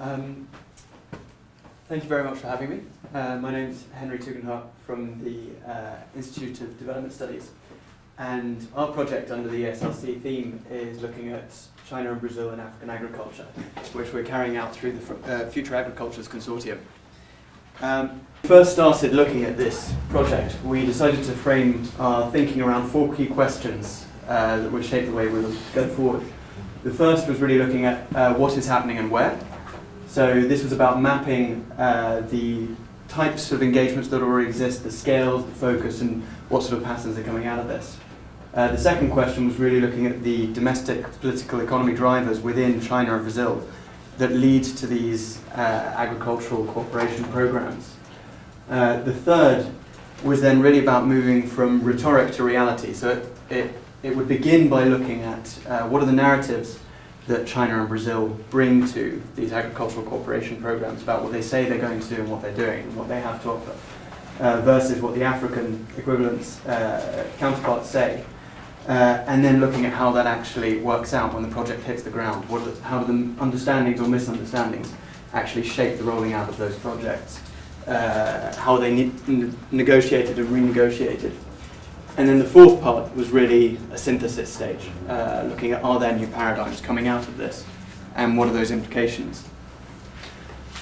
Um, Thank you very much for having me. My name is Henry Tugendhat from the Institute of Development Studies, and our project under the ESRC theme is looking at China and Brazil and African agriculture, which we're carrying out through the Future Agricultures Consortium. First started looking at this project, we decided to frame our thinking around 4 key questions that would shape the way we would go forward. The first was really looking at what is happening and where. So this was about mapping the types of engagements that already exist, the scales, the focus, and what sort of patterns are coming out of this. The second question was really looking at the domestic political economy drivers within China and Brazil that lead to these agricultural cooperation programs. The third was then really about moving from rhetoric to reality. So it would begin by looking at what are the narratives that China and Brazil bring to these agricultural cooperation programs about what they say they're going to do and what they're doing and what they have to offer, versus what the African equivalents, counterparts say, and then looking at how that actually works out when the project hits the ground. How do the understandings or misunderstandings actually shape the rolling out of those projects? How are they negotiated and renegotiated? And then the fourth part was really a synthesis stage, looking at are there new paradigms coming out of this, and what are those implications.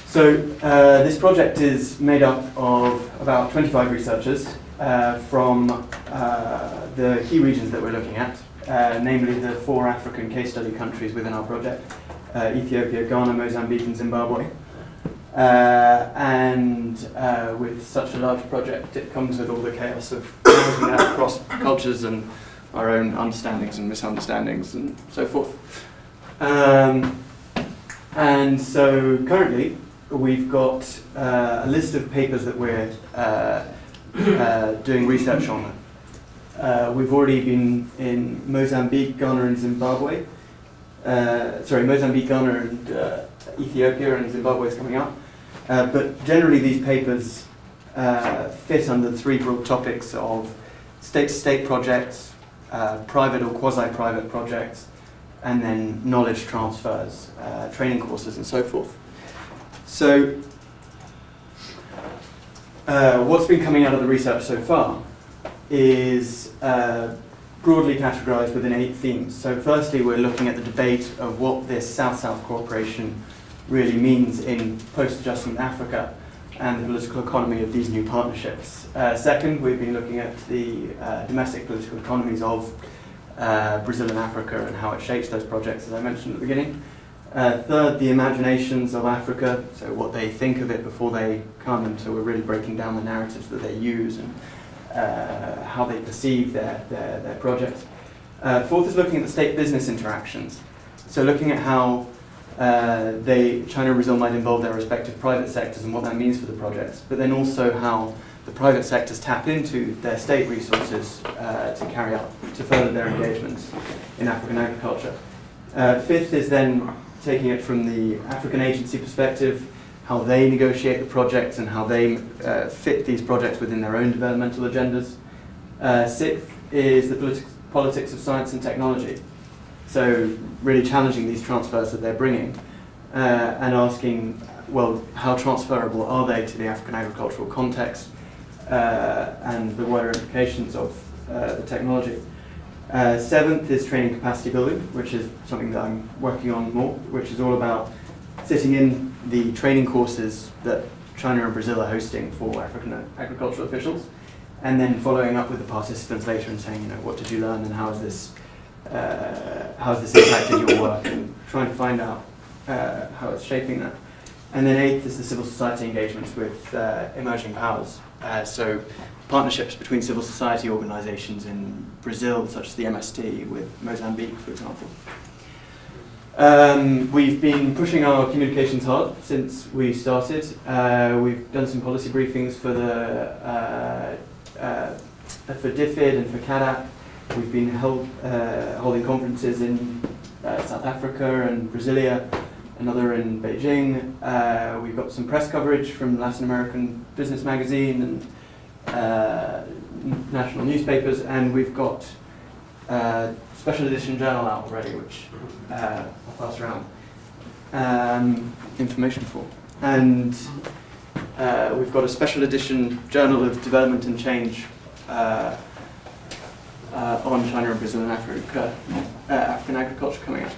So this project is made up of about 25 researchers from the key regions that we're looking at, namely the 4 African case study countries within our project, Ethiopia, Ghana, Mozambique, and Zimbabwe. And with such a large project, it comes with all the chaos of managing that across cultures and our own understandings and misunderstandings and so forth. And so currently, we've got a list of papers that we're doing research on. We've already been in Mozambique, Ghana, and Zimbabwe. Mozambique, Ghana, and Ethiopia, and Zimbabwe is coming up. But generally these papers fit under 3 broad topics of state-to-state projects, private or quasi-private projects, and then knowledge transfers, training courses, and so forth. So what's been coming out of the research so far is broadly categorized within 8 themes. So firstly, we're looking at the debate of what this South-South cooperation really means in post-adjustment Africa and the political economy of these new partnerships. Second, we've been looking at the domestic political economies of Brazil and Africa and how it shapes those projects, as I mentioned at the beginning. Third, the imaginations of Africa, so what they think of it before they come, and so we're really breaking down the narratives that they use and how they perceive their projects. Fourth is looking at the state-business interactions, so looking at how China and Brazil might involve their respective private sectors and what that means for the projects, but then also how the private sectors tap into their state resources to further their engagements in African agriculture. Fifth is then taking it from the African agency perspective, how they negotiate the projects and how they fit these projects within their own developmental agendas. Sixth is the politics of science and technology. So really challenging these transfers that they're bringing and asking, well, how transferable are they to the African agricultural context and the wider implications of the technology. Seventh is training capacity building, which is something that I'm working on more, which is all about sitting in the training courses that China and Brazil are hosting for African agricultural officials, and then following up with the participants later and saying, what did you learn and how has this impacted your work, and trying to find out how it's shaping that. And then eighth is the civil society engagements with emerging powers. So partnerships between civil society organizations in Brazil, such as the MST, with Mozambique, for example. We've been pushing our communications hard since we started. We've done some policy briefings for DFID and for CADAP. We've been holding conferences in South Africa and Brasilia, another in Beijing. We've got some press coverage from Latin American Business Magazine and national newspapers, and we've got special edition journal out already, which I'll pass around. information for. And we've got a special edition Journal of Development and Change on China and Brazil and African agriculture coming up.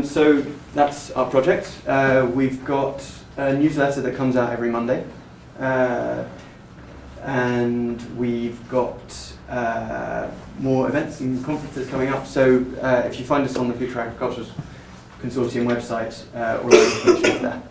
So that's our project. We've got a newsletter that comes out every Monday. And we've got more events and conferences coming up. So if you find us on the Future Agriculture Consortium website, all our information is there.